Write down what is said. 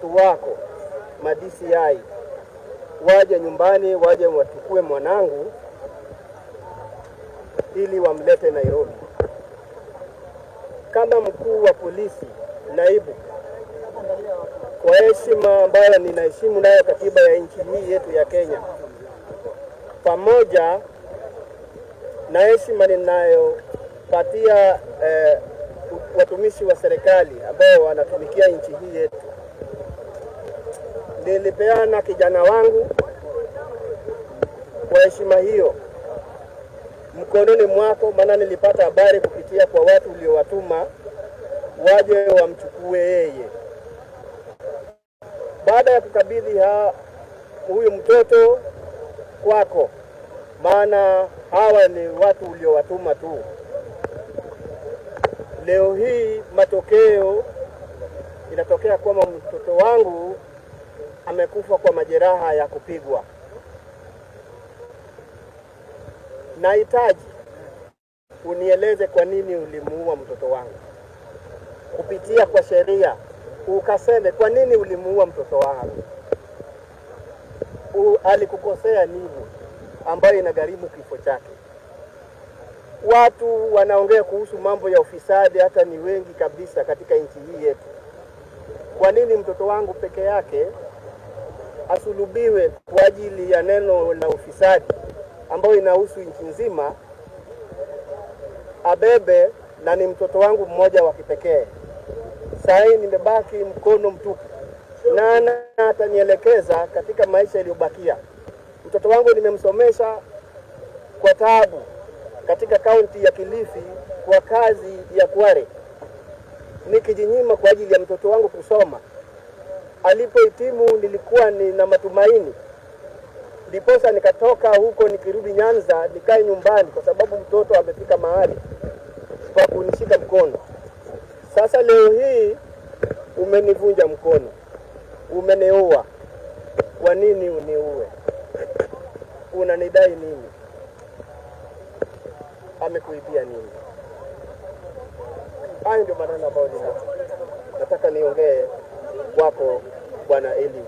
watu wako DCI waje nyumbani, waje wachukue mwanangu ili wamlete Nairobi. Kama mkuu wa polisi naibu, kwa heshima ambayo ninaheshimu nayo katiba ya nchi hii yetu ya Kenya, pamoja na heshima ninayopatia watumishi wa serikali ambao wanatumikia nchi hii yetu, nilipeana kijana wangu kwa heshima hiyo mkononi mwako, maana nilipata habari kupitia kwa watu uliowatuma waje wamchukue yeye. Baada ya kukabidhi huyu mtoto kwako, maana hawa ni watu uliowatuma tu, leo hii matokeo inatokea kwamba mtoto wangu amekufa kwa majeraha ya kupigwa. Nahitaji unieleze kwa nini ulimuua mtoto wangu. Kupitia kwa sheria ukaseme kwa nini ulimuua mtoto wangu. Alikukosea nini ambayo inagharimu kifo chake? Watu wanaongea kuhusu mambo ya ufisadi, hata ni wengi kabisa katika nchi hii yetu. Kwa nini mtoto wangu peke yake asulubiwe kwa ajili ya neno la ufisadi ambayo inahusu nchi nzima, abebe na ni mtoto wangu mmoja wa kipekee? Sasa nimebaki mkono mtupu. Nana atanielekeza katika maisha yaliyobakia? Mtoto wangu nimemsomesha kwa taabu katika kaunti ya Kilifi kwa kazi ya Kware, nikijinyima kwa ajili ya mtoto wangu kusoma. Alipohitimu nilikuwa nina matumaini, ndiposa nikatoka huko nikirudi Nyanza nikae nyumbani, kwa sababu mtoto amefika mahali kwa kunishika mkono. Sasa leo hii umenivunja mkono, umeniua. Kwa nini uniue? Unanidai nini? Amekuibia nini? Hayo ndio maneno ambayo nataka niongee kwako Bwana Eli.